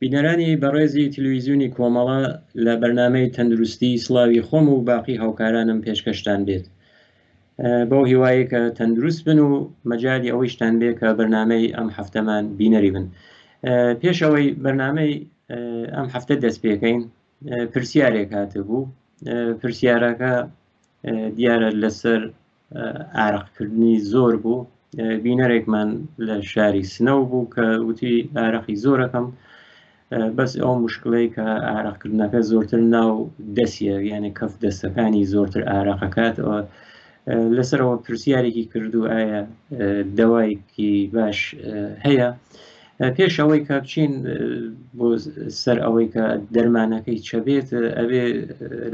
بینەرانی بەڕێزی تلویزیونی کۆمەڵە لە بەرنامەی تەندروستی سڵاوی خۆم و باقی هاوکارانم پێشکەشتان بێت بەو هیوایە کە تەندروست بن و مەجای ئەوەیشتان بێ کە بەرنامەی ئەم هەفتەمان بینەری بن. پێش ئەوەی بەرنامەی ئەم هەفتە دەست پێکەین پرسیارێک هاتبوو. پرسیارەکە دیارە لەسەر ئارەقکردنی زۆر بوو. بینەرێکمان لە شاری سنەو بوو کە وتی ئارەقی زۆرەکەم، بەس ئەو مشکلەی کە ئارەقکردنەکە زۆرتر ناو دەستیە، یعنی کەف دەستەکانی زۆرتر ئارەقەکات. لەسەرەوە پرسیارێکی کردو ئایا دەوایکی باش هەیە. پێش ئەوەی کە بچین بۆ سەر ئەوەی کە دەرمانەکەی چەبێت، ئەبێ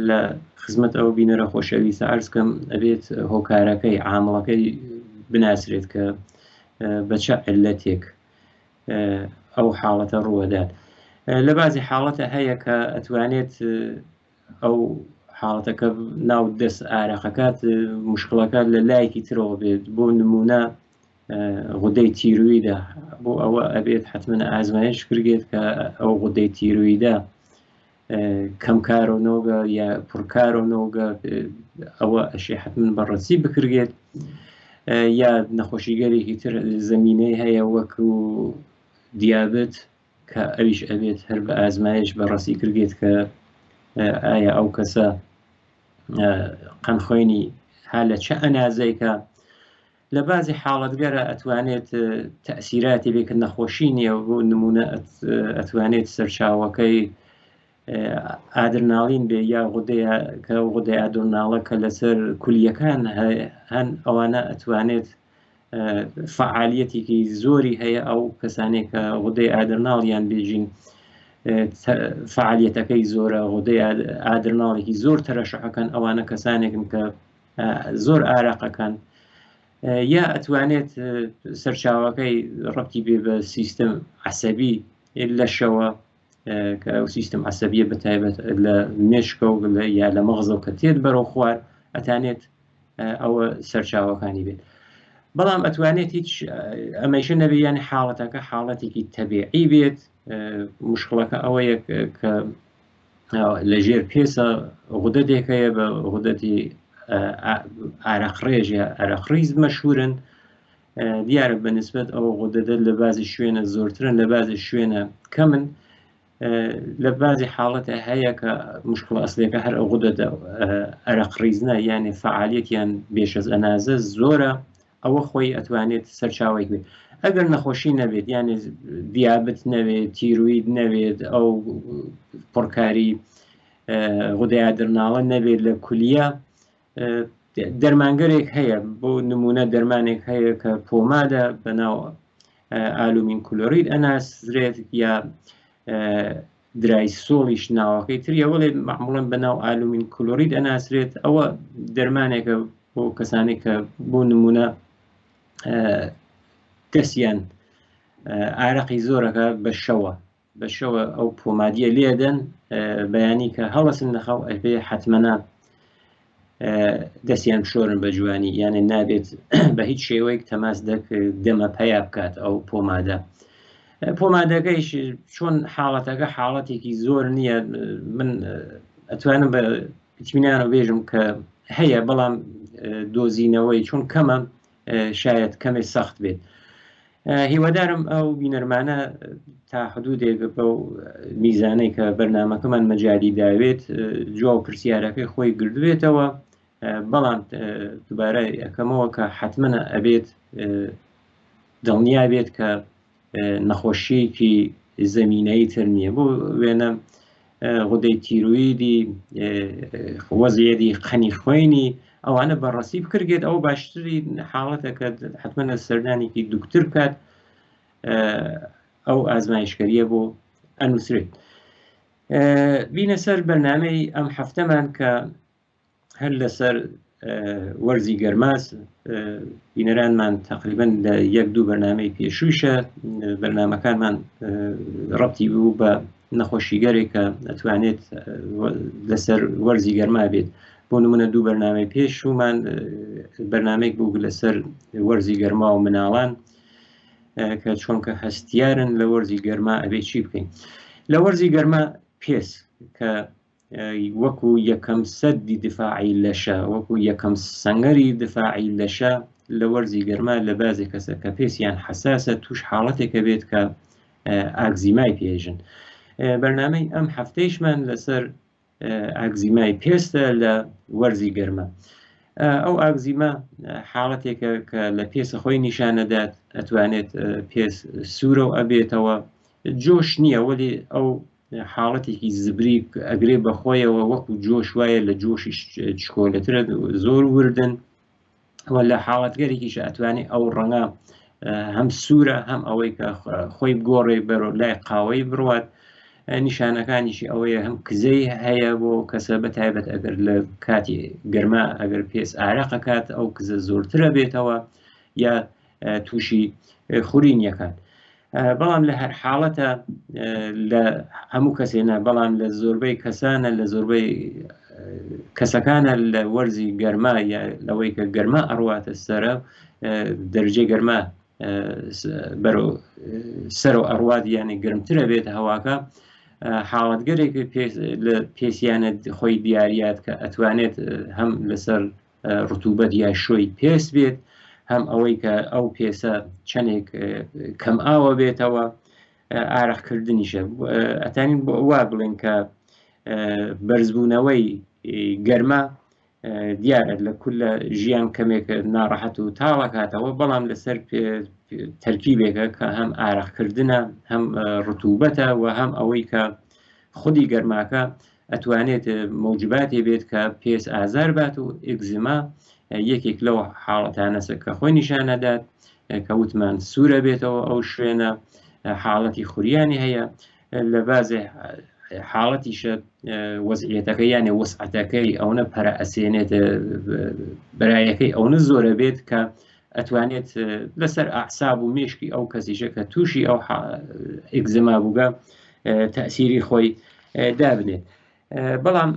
لە خزمەت ئەو بینەرە خۆشەویستە عەرز کەم ئەبێت هۆکارەکەی عامڵەکەی بناسرێت کە بە چه عیلەتێک ئەو حاڵەتە ڕووەدات. لە بازی حاڵەتە هەیە کە ئەتوانێت ئەو حاڵەتەکە ناو دەست ئارەقەکات مشکڵەکە لە لایەکی ترەوە بێت. بۆ نمونە غودەی تیرویدا، بۆ ئەوە ئەبێت حتمما ئازمایش کرێت کە ئەو غودەی تیرویدا کەم کارۆنۆگە یا پڕکارۆنۆگە ئەوە ئەشی حتمما بەڕەسی بکرێت، یا نەخۆشیگەرێکی تر زەمینەی هەیە وەکو دیابەت کە ئەویش ئەبێت هەر بە ئازمایش بەڕەسی کرێت کە ئایا ئەو کەسە قەنخۆینی ها لە چه ئەنازەیکە. لە بازی حاڵەتگەرە ئەتوانێت تەئسیراتی بێ کە نەخۆشی نییە، بۆ نمونە ئەتوانێت سەرچاوەکەی ئادرناڵین بێ، یا کە غودەی ئادرناڵە کە لەسەر کولیەکان هەن ئەوانە ئەتوانێت فعالیەتێکی زۆری هەیە. ئەو کەسانێک کە غودەی ئادرناڵیان بێژین فعالیەتەکەی زۆرە، غودەی ئادرناڵێکی زۆر تەرەشحەکەن، ئەوانە کەسانێکن کە زۆر ئارەقەکەن. یا ئەتوانێت سەرچاوەکەی ڕەبتی بێ بە سیستم عەسەبی لەشەوە، کە ئەو سیستم عەسەبیە بەتایبەت لە مێشکە و یا لە مەغزە و کە تێت بەرەو خوار ئەتانێت ئەوە سەرچاوەکانی بێت. بەڵام ئەتوانێت هیچ ئەمەیشە نەبێ، یانی حاڵەتەکە حاڵەتێکی تەبیعی بێت. مشکڵەکە ئەوەیە کە لەژێر پێسە غودەتێک هەیە بە غودەتی ئارەقڕێژ یا ئارەقڕیز مەشهورن. دیارە بەنسبەت ئەو غودەدە لە بازی شوێنە زۆرترن، لە بازی شوێنە کەمن. لە بازی حاڵەتە هەیە کە مشکڵ ئەسلەکە هەر ئەو غودەدە ئارەقڕیزنە، یعنی فعالیەتیان بێش ئەز ئەنازە زۆرە، ئەوە خۆی ئەتوانێت سەرچاوەی بێت. ئەگەر نەخۆشی نەبێت، یعنی دیابەت نەبێت، تیروید نەبێت، ئەو پڕکاری غودەی ئادرناڵە نەبێت لە کولیە، دەرمانگەرێک هەیە. بۆ نمونە دەرمانێک هەیە کە پۆمادە بەناو ئالومین کلۆرید ئەناسرێت، یا درایسۆڵیش ناوەکەی تریە، وەڵێ معموڵەن بەناو ئالومین کلۆرید ئەناسرێت. ئەوە دەرمانێکە بۆ کەسانی کە بۆ نمونە دەستیان ئارەقی زۆرەکە بەشەوە ئەو پۆمادیە لێدەن، بەیانی کە هەڵەسن نەخەو ئەبێ حتمەنە دەستیان شۆرن بە جوانی، یانە نابێت بە هیچ شێوەیەک تەماس دەمە پەیا بکات ئەو پۆمادە. پۆمادەکەیش چۆن حاڵەتەکە حاڵەتێکی زۆر نییە. من ئەتوانم بە ئیتمینانە بێژم کە هەیە، بەڵام دۆزینەوەی چۆن کەمە شاید کەمێک سەخت بێت. هیوادارم ئەو بینەرمانە تا حدودێک بەو میزانەی کە بەرنامەکەمان مەجالی داوێت جواب پرسیارەکەی خۆی گردوێتەوە. بەڵام دووبارە یەکەمەوە کە حتممە ئەبێت دڵنیا بێت کە نەخۆشیەکی زەمینەی تر نییە. بۆ وێنە غودەی تیرویدی، وەزعێتی قەنی خوێنی، ئەوانە بەڕەسی بکرێت. ئەو باشتری حاڵەتەکە حتممە سەردانێکی دوکتر بکات، ئەو ئازمایشگەریە بۆ ئەنووسرێت. بینە سەر بەرنامەی ئەم هەفتەمان کە هەر لەسەر وەرزی گەرماس. بینەرانمان تقریبەن لە 1-2 بەرنامەی پێشووشە بەرنامەکانمان ڕەبتی بوو بە نەخۆشیگەرێک کە ئەتوانێت لەسەر وەرزی گەرما بێت. بۆ نمونە 2 بەرنامەی پێشوومان بەرنامەیەک بوو لەسەر وەرزی گەرما و مناڵان کە چۆنکە هەستیارن لە وەرزی گەرما ئەبێ چی بکەین. لە وەرزی گەرمە پێس کە وەکو یەکەم سەدی دفاعی لەشە، وەکو یەکەم سەنگەری دفاعی لەشە لە وەرزی گەرمە لە بازێک کەسە کە پێسیان حساسە توش حاڵەتێکە بێت کە ئاگزیمای پێژن. بەرنامەی ئەم هەفتەیشمان لەسەر ئاگزیمای پێستە لە وەرزی گەرمە. ئەو ئاگزیمە حاڵەتێکە کە لە پێسە خۆی نیشانەدات، ئەتوانێت پێس سوورە و ئەبێتەوە، جۆش نییە وەلی ئەو حاڵەتێکی زبری ئەگرێ بەخۆیەوە وەکو جۆش وایە لە جۆشی چکۆلەترە زۆر وردن و لە حاڵەتگەرێکیش ئەتوانێت ئەو ڕەنگە هەم سوورە هەم ئەوەی کە خۆی گۆڕێ بەرۆ لای قاوەی بڕوات. نیشانەکانیشی ئەوەیە هەم کزەی هەیە بۆ کەسە بەتایبەت ئەگەر لە کاتی گەرما ئەگەر پێس ئارەقەکات ئەو کزە زۆرترە بێتەوە یا تووشی خورینیەکان. بەڵام لە هەر حاڵەتە لە هەموو کەسێنە، بەڵام لە زۆربەی کەسانە، لە زۆربەی کەسەکانە لە وەرزی گەرما یا لەوەی کە گەرما ئەڕواتە سەرە، دەرجەی گەرما بەرەو سەر و ئەڕوات یانی گرمترە بێت هەواکە، حاڵەتگەرێک لە پێسیانە خۆی دیاریات کە ئەتوانێت هەم لەسەر ڕتوبەت یا شۆی پێس بێت، هەم ئەوەی کە ئەو پێسە چەندێک کەم ئاوە بێتەوە، ئارەقکردنیشە. ئەتانین بۆ وا بڵێن کە بەرزبوونەوەی گەرما دیارە لە کولە ژیان کەمێک ناڕەحەت و تاڵەکاتەوە، بەڵام لەسەر تەرکیبێکە کە هەم ئارەقکردنە، هەم ڕتوبەتە و هەم ئەوەی کە خودی گەرماکە ئەتوانێت موجباتێ بێت کە پێس ئازار بات و ئێگزیما یەکێک لەو حاڵەتانەسە کە خۆی نیشانەدات کە وتمان سوورە بێتەوە ئەو شوێنە، حاڵەتی خوریانی هەیە، لە بازێ حاڵەتیشە وەزعیەتەکە یانێ وەسعەتەکەی ئەوە پەرە ئەسێنێت بەرایەکەی ئەوە زۆرە بێت کە ئەتوانێت لەسەر ئاعساب و مێشکی ئەو کەسیشە کە تووشی ئەو ئێگزیما بووگە تەئسیری خۆی دابنێت. بەڵام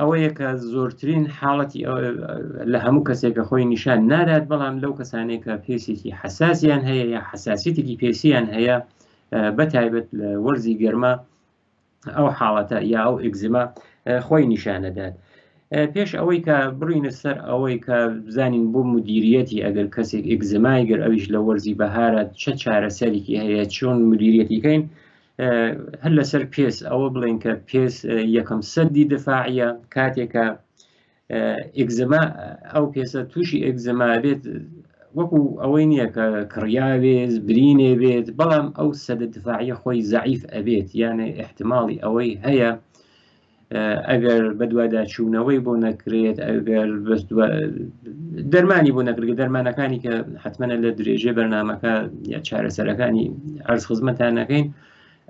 ئەوەیە کە زۆرترین حاڵەتی لە هەموو کەسێکە خۆی نیشان نادات، بەڵام لەو کەسانێک کە پێسێکی حساسیان هەیە یا حساسیتێکی پێسیان هەیە بەتایبەت لە وەرزی گەرمە ئەو حاڵەتە یا ئەو ئێگزیما خۆی نیشانەدات. پێش ئەوەی کە بڕینە سەر ئەوەی کە بزانین بۆ مدیریەتی ئەگەر کەسێک ئێگزیمای گەر ئەویش لە وەرزی بەهارە چه چارەسەرێکی هەیە، چۆن مدیریەتیکەین، هەر لەسەر پێس ئەوە بڵێن کە پێس یەکەم سەدی دفاعیە، کاتێکە ئێگزیما ئەو پێسە تووشی ئێگزیما بێت وەکو ئەوەی نییە کە کڕیاوێت برینێ بێت، بەڵام ئەو سەدە دفاعیە خۆی زەعیف ئەبێت، یانە احتیماڵی ئەوەی هەیە ئەگەر بەدواداچوونەوەی بۆ نەکرێت، ئەگەر دەرمانی بۆ نەکرێت، دەرمانەکانی کە حتمەنە لە درێژێ بەرنامەکە یا چارەسەرەکانی عەرز خزمەتان نەکەین،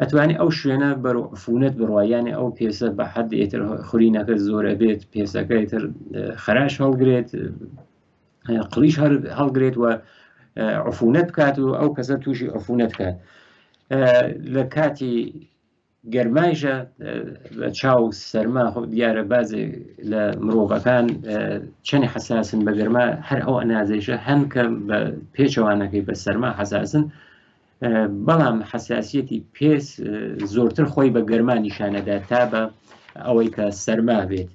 ئەتوانی ئەو شوێنە بەرەو عفونەت بڕوا، یانێ ئەو پێسە بە حەد ئێتر خورینەکە زۆرە بێت، پێسەکە ئێتر خەراش هەڵگرێت، قڵیش هەڵگرێت و عفونەت بکات و ئەو کەسە تووشی عفونەت کات. لە کاتی گەرمایشە لە چاو سەرما خۆ دیارە بازێ لە مرۆڤەکان چەندی حساسن بە گەرما، هەر ئەو ئەنازەیشە هەن کە بە پێچەوانەکەی بە سەرما حساسن، بەڵام حساسیەتی پێس زۆرتر خۆی بە گەرما نیشانەدات تا بە ئەوەی کە سەرما بێت.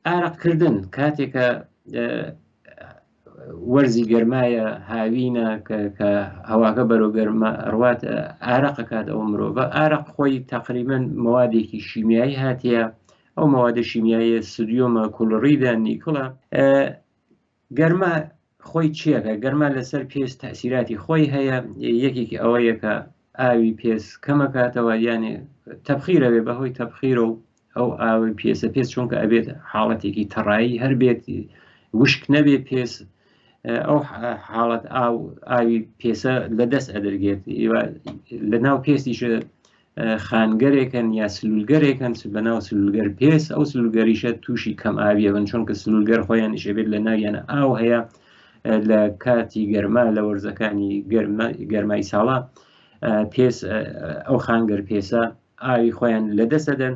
ئارەقکردن کاتێکە وەرزی گەرمایە هاوینە کە هەواکە بەرەو گەرما ئەڕوات ئارەقەکات ئەو مرۆڤە، ئارەق خۆی تەقریبەن مەوادێکی شیمیایی هاتیە، ئەو مەوادە شیمیاییە سودیۆمە کلۆریدە نیکڵە. گەرما خۆی چیەکە؟ گەرما لەسەر پێس تەئسیراتی خۆی هەیە، یەکێکی ئەوەیە کە ئاوی پێس کەمەکاتەوە، یانێ تەبخیرە بێ، بەهۆی تەبخیرە و ئەو ئاوی پێسە پێس چونکە ئەبێت حاڵەتێکی تەڕایی هەر بێت، وشک نەبێت پێس، ئەو حاڵەت ئاوی پێسە لە دەست ئەدەرگێت. لە ناو پێستیشە خانگەرێکن یا سلولگەرێکن بە ناو سلولگەر پێس، ئەو سلولگەریشە تووشی کەم ئاویە بن، چونکە سلولگەر خۆیان ئیشەبێت لە ناویانە ئاو هەیە. لە کاتی گەرما لە وەرزەکانی گەرمای ساڵا پێس ئەو خانگەر پێسە ئاوی خۆیان لە دەستەدەن.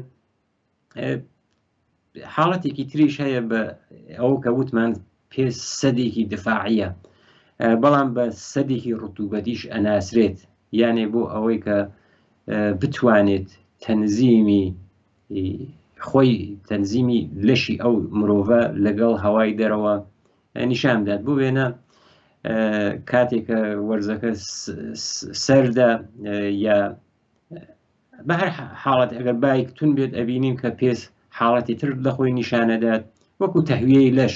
حاڵەتێکی تریش هەیە بە ئەو کە وتمان پێس سەدێکی دفاعیە، بەڵام بە سەدێکی ڕتوبەتیش ئەناسرێت، یانێ بۆ ئەوەی کە بتوانێت تەنزیمی خۆی تەنزیمی لەشی ئەو مرۆڤە لەگەڵ هەوای دەرەوە نیشان بدات. بۆ وێنە کاتێکە وەرزەکە سەردە یا بە هەر حاڵەت ئەگەر بایك تون بێت ئەبینین کە پێس حاڵەتی تر لە خۆی نیشانەدات، وەکو تەهویەی لەش،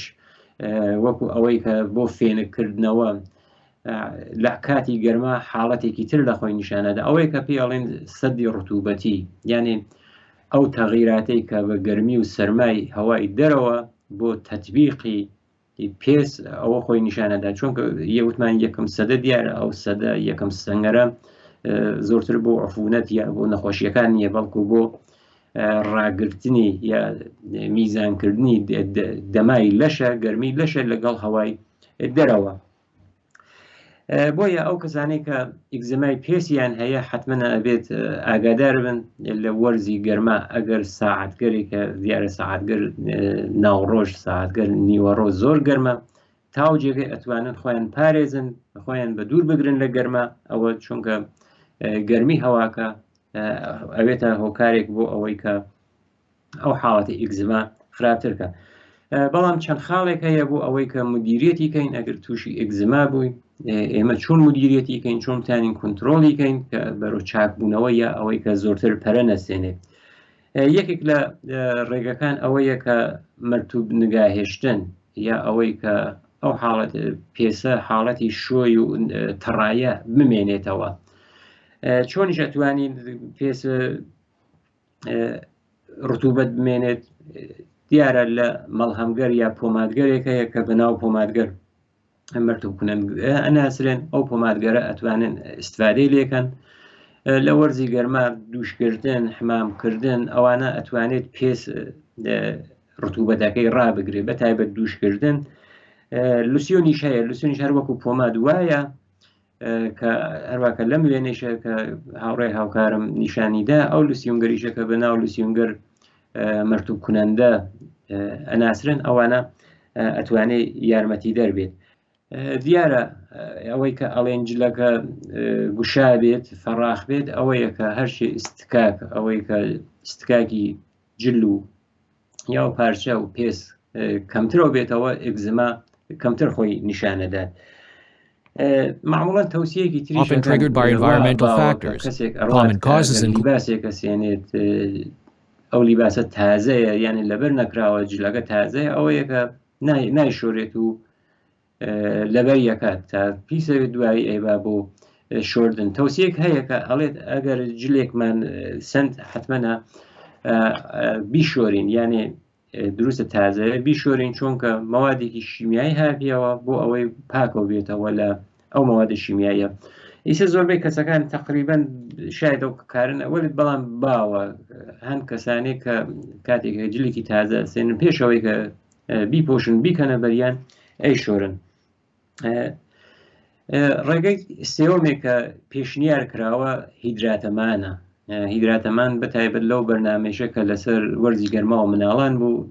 وەکو ئەوەی کە بۆ فێنکردنەوە لە کاتی گەرما حاڵەتێکی تر لە خۆی نیشانەدا. ئەوەی کە پێی ئەڵێن سەدی ڕوتوبەتی، یعنی ئەو تەغیراتەی کە بە گەرمی و سەرمای هەوای دەرەوە بۆ تەطبیقی پێس ئەوە خۆی نیشانەدا. چونکە یەوتمان یەکەم سەدە دیارە ئەو سەدە یەکەم سەنگەرە زۆرتر بۆ عفونەت یا بۆ نەخۆشیەکان نییە، بەڵکو بۆ ڕاگررتنی یا میزانکردنی دەمای لەشە، گەرمی لەشە لەگەڵ هەوای دەرەوە. بۆیە ئەو کەسانەی کە ئیگزەمای پێسیان هەیە حتممە ئەبێت ئاگادار بن لە وەرزی گەرما. ئەگەر ساعتگەرێکە دیارە ساعتگەر ناوڕۆژ ساعتگەر نیوەڕۆ زۆر گەرمە، تاو جێگەی ئەتوانن خۆیان پارێزن، خۆیان بە دوور بگرن لە گەرما ئەوە، چونکە گەرمی هەواکە ئەوێتە هۆکارێک بۆ ئەوەی کە ئەو حاڵەتی ئیگزما خراپترکە. بەڵام چەند خاڵێک هەیە بۆ ئەوەی کە مدیریەتی کەین ئەگەر تووشی ئیگزما بووین، ئێمە چۆن مدیریەتی کەین، چۆن بتانین کۆنتترۆلی کەین کە بەرەو چاکبوونەوە یا ئەوەی کە زۆرتر پەرە نەسێنێت. یەکێک لە ڕێگەکان ئەوەیە کە مەرتوب نگاهێشتن، یا ئەوەی کە ئەو حاڵەت پێسە حاڵەتی شۆی و تەڕایە بمێنێتەوە. چۆنیش ئەتوانین پێسە ڕوتوبەت بمێنێت؟ دیارە لە مەڵهەمگەر یا پۆمادگەرێک هەیە کە بەناو پۆمادگەر مەرتوب کونەنگە ئەناسرێن، ئەو پۆمادگەرە ئەتوانن استفادەی لێکەن لە وەرزی گەرما، دووشکردن، حمامکردن، ئەوانە ئەتوانێت پێس ڕوتوبەتەکەی ڕابگرێت، بە تایبەت دووشکردن. لوسیۆنیش هەیە، لوسیۆنیش هەر وەکو پۆماد وایە کە هەروەکە لەم وێنەیشە کە هاوڕێ هاوکارم نیشانیدا، ئەو لوسیۆنگەریشە کە بەناو لوسیۆنگەر مەرتوب کونەندە ئەناسرن، ئەوانە ئەتوانێت یارمەتی دەربێت. دیارە ئەوەی کە ئەڵێن جلەکە گوشا بێت، فەڕاخ بێت، ئەوەیە کە هەرشی ئستکاک، ئەوەی کە ئستکاکی جل و یا و پارچە و پێس کەمترەوە بێتەوە، ئیگزما کەمتر خۆی نیشانەدات. معمولا توصیەیەکی تریش often triggered by environmental factors, common causes include لیباسێکە سێنێت ئەو لیباسە تازەیە، یعنی لەبەر نەکراوە جلەکە تازەیە، ئەوەیە کە نایشۆرێت و لەبەر یەکات تا پیسەوێت دوایی ئەیبا بۆ شۆردن. تەوسیەک هەیە کە ئەڵێت ئەگەر جلێکمان سند حتممە بیشۆرین، یعنی دروستە تازەیە بیشۆرین، چونکە مەوادێکی شیمیایی هاپیەوە بۆ ئەوەی پاکەوە بێتەوە لە ئەو مەوادە شیمیاییە. ئیسە زۆربەی کەسەکان تقریبان شاید ئەو کارن ئەوەت، بەڵام باوە هەند کەسانێک کە کاتێکە جلێکی تازە سێنن پێشەوەی کە بیپۆشن بیکەنە بەریان ئەی شۆرن. ڕێگەی سێوەمێک کە پێشنیار کراوە هیدراتەمانە. هیدراتەمان بەتایبەت لەو بەرنامێشە کە لەسەر وەرزی گەرما و مناڵان بوو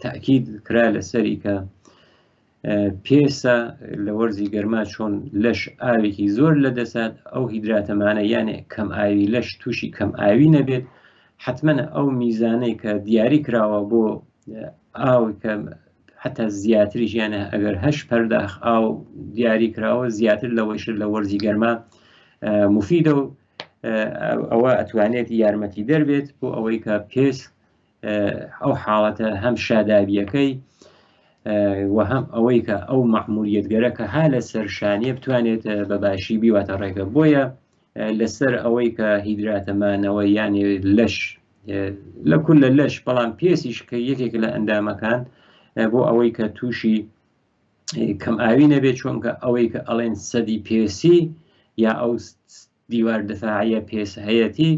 تاکید کرا لەسەری کە پێسە لە وەرزی گەرما چۆن لەش ئاوێکی زۆر لەدەسات، ئەو هیدراتەمانە یانێ کەم ئاوی لەش تووشی کەم ئاوی نەبێت، حتممە ئەو میزانەی کە دیاری کراوە بۆ ئاو کە حتا زیاتریش، یانە ئەگەر 8 پەرداخ ئاو دیاری کراوە زیاتر لەوەیشر لە وەرزی گەرما مفیدە و ئەوە ئەتوانێت یارمەتی دەربێت بۆ ئەوەی کە پێس ئەو حاڵەتە هەم شادابیەکەی و هەم ئەوەی کە ئەو مەحموریەتگەرە کە ها لە سەرشانیە بتوانێت بە باشی بیواتە ڕێگە. بۆیە لەسەر ئەوەی کە هیدراتەمانەوە یانی لەش لە کول لە لەش، بەڵام پێسیش کە یەکێک لە ئەندامەکان بۆ ئەوەی کە تووشی کەم ئاوی نەبێت، چونکە ئەوەی کە ئەڵێن سەدی پێسی یا ئەو دیوار دفاعیە پێس هەیەتی،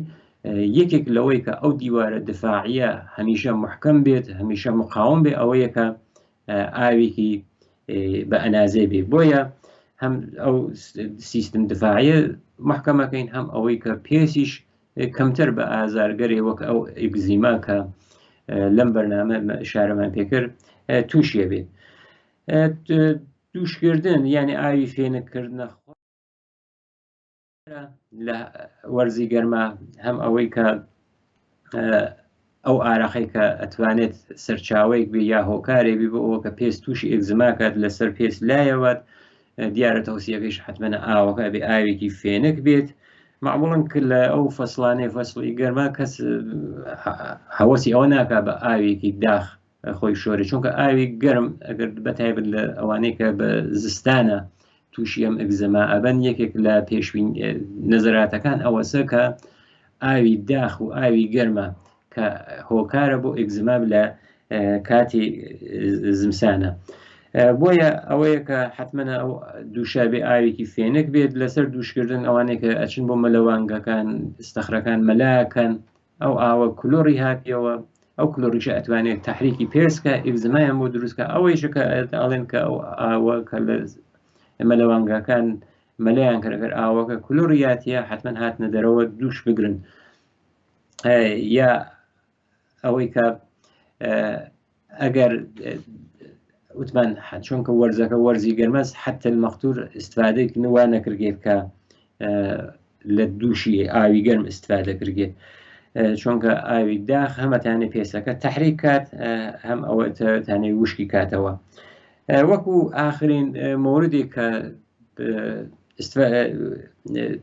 یەکێک لەوەی کە ئەو دیوارە دفاعیە هەمیشە محکەم بێت، هەمیشە مقاوم بێ، ئەوەیە کە ئاوێکی بە ئەنازێ بێ. بۆیە هەم ئەو سیستم دفاعیە محکەمەکەین، هەم ئەوەی کە پێسیش کەمتر بە ئازارگەرێ وەک ئەو ئیگزیما کە لەم بەرنامە شارەمان پێکرد تووشیە بێت. دووشکردن یعنی ئاوی فێنکردنە لە وەرزی گەرمە هەم ئەوەی کە ئەو ئاراقەی کە ئەتوانێت سەرچاوەیەک بێ یا هۆکارێ بێ بۆ ئەوە کە پێست تووشی ئێگزما کات لەسەر پێست لایەوەت دیارە تەوسیەکەیش حتمەنە ئاوەکە بێ ئاوێکی فێنک بێت معموڵن کرد لە ئەو فەسڵانەی فەسڵی گەرما کەس هەوەسی ئەوە ناکا بە ئاوێکی داخ خۆی شۆرە چونکە ئاوی گەرم ئەگەر بەتایبەت لە ئەوانەی کە بە زستانە تووشی ئەم ئەگزەما ئەبەن یەکێک لە پێشوین نەزەراتەکان ئەوەسە کە ئاوی داخ و ئاوی گەرمە کە هۆکارە بۆ ئەگزما لە کاتی زمسانە بۆیە ئەوەیە کە حتممەە ئەو دووشابێ ئاوێکی فێنک بێت لەسەر دووشکردن ئەوانەیە کە ئەچن بۆ مەلەوانگەکان استەخرەکان مەلاکەن ئەو ئاوە کلۆری هاتیەوە ئەو کلۆریشە ئەتوانێت تحریکی پێسکە ئێگزمایان بۆ دروستکە ئەوەیشە کە ئاڵێن کە ئەو ئاوە کە لە مەلەوانگەکان مەلایان کەرەگەر ئاوەکە کلۆریاتیە حتمما هاتنە دەرەوە دووش بگرن یا ئەوەی کە ئەگەر وتمان چونکە وەرزەکە وەرزی گەرمەس حتى المەختور استفادەی نوا نەکرگێت کە لە دووشی ئاوی گەرم استفادە کرگێت چونکە ئاوی داخ هەمەتانێ پێسەکە تحریک کات هەم ئەوە تانەی وشکی کاتەوە وەکو ئاخرین موردێک کە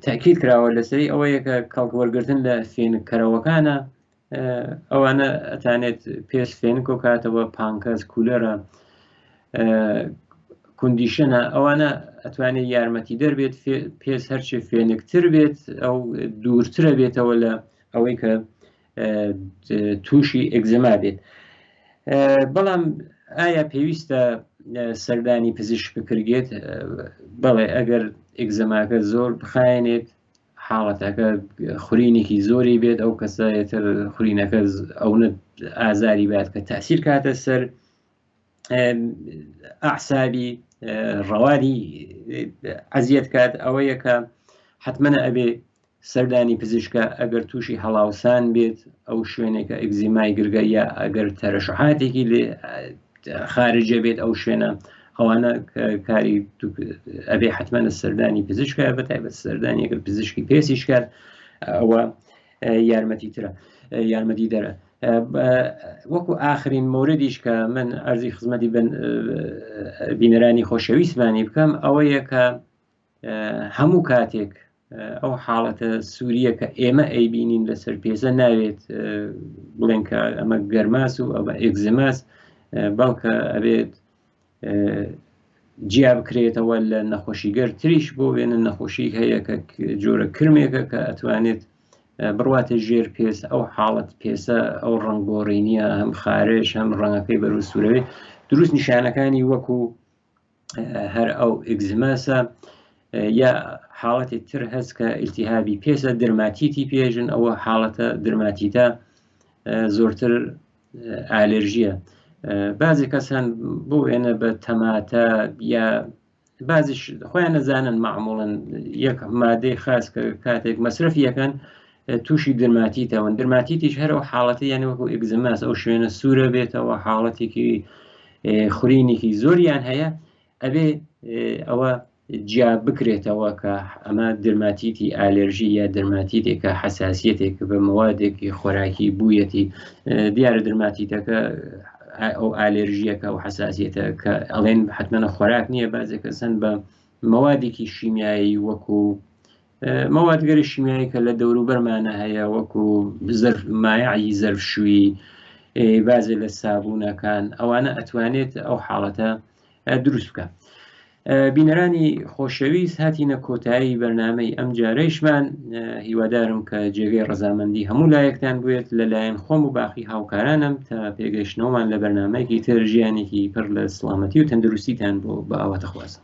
تاکید کراوە لەسەری ئەوەیە کە کەڵکوەرگرتن لە فێنکەرەوەکانە ئەوانە ئەتانێت پێش فێنک و کاتەوە پانکەس کولەرە کۆندیشنە ئەوانە ئەتوانێت یارمەتی دەربێت پێس هەرچی فێنکتر بێت ئەو دوورترە بێتەوە لە ئەوەی کە تووشی ئەگزما بێت بەڵام ئایا پێویستە سەردانی پزیشک بکرگێت بەڵێ ئەگەر ئەگزەماکە زۆر بخایێنێت حاڵەتەکە خورینێکی زۆری بێت ئەو کەسایەتر خورینەکە ئەوە ئازاری بات کە تاثیر کاتە سەر ئەعسابی ڕەوادی ئەزیەت کات ئەوەیە کە حتممەە ئەبێ سەردانی پزیشکە ئەگەر تووشی هەڵاوسان بێت ئەو شوێنێکە ئەگزیمای گرگە یا ئەگەر تەرەشحاتێکی لێ خارجە بێت ئەو شوێنە ئەوانە کاری ئەبێ حتممەە سەردانی پزیشکە بەتایبەت سەردانی ئەگەر پزیشکی پێسیش کات ئەوە یارمەتی ترە یارمەتی دەرە وەکو ئاخرین موردیش کە من ئەرزی خزمەتی بینەرانی خۆشەویستمانی بکەم ئەوەیە کە هەموو کاتێک ئەو حاڵەتە سووریە کە ئێمە ئەیبینین لەسەر پێزە ناوێت بڵێن کە ئەمە گەرماس و ئەوە ئێگزماس بەڵکە ئەبێت جیا بکرێتەوە لە نەخۆشیگەر تریش بۆ وێنە نەخۆشی هەیە کە جۆرە کرمێکە کە ئەتوانێت بڕواتە ژێر پێست ئەو حاڵەت پێسە ئەو ڕنگۆڕینیە هەم خارش هەم ڕەنگەکەی بەرەو سوورەوەی دروست نیشانەکانی وەکو هەر ئەو ئێگزماسە یا حاڵەتی تر هەست کە ئیلتیهابی پێسە درماتیتی پێژن ئەوە حاڵەتە درماتیتە زۆرتر ئالێرژیە بعضی کەسان بۆ ئێنە بە تەماتە یا بعضیش خۆیان نەزانن معموڵن یەک مادەی خاص کە کاتێک مەصرفی یەکەن تووشی درماتیتەوە درماتیتیش هەرەوە حاڵەتی یعنی وەکو ئێگزماس ئەو شوێنە سوورە بێتەوە حاڵەتێکی خورینێکی زۆریان هەیە ئەبێ ئەوە جیا بکرێتەوە کە ئەمە درماتیتی ئالێرژی یا درماتیتێکە حساسیەتێک بە موادێکی خۆراکی بوویەتی دیارە درماتیتەکە ئەو ئالێرژیەکە و حساسیەتە کە ئەڵێن حتممەە خۆراک نییە بازێک کەسن بە موادێکی شیمیایی وەکو موادگەری شیمیایی کە لە دەوروبەرمانە هەیە وەکو مایعی زەرفشووی بازێ لە سابوونەکان ئەوانە ئەتوانێت ئەو حاڵەتە دروست بکە. بینەرانی خۆشەویست هاتینە کۆتایی بەرنامەی ئەم جارەیشمان هیوادارم کە جێگەی ڕەزامەندی هەموو لایەکتان بوێت لەلایەن خۆم و باقی هاوکارانم تا پێگەشتنەوەمان لە بەرنامەیەکی تر ژیانێکی پڕ لە سڵامەتی و تەندروستیتان بۆ بە ئاواتە خوازم.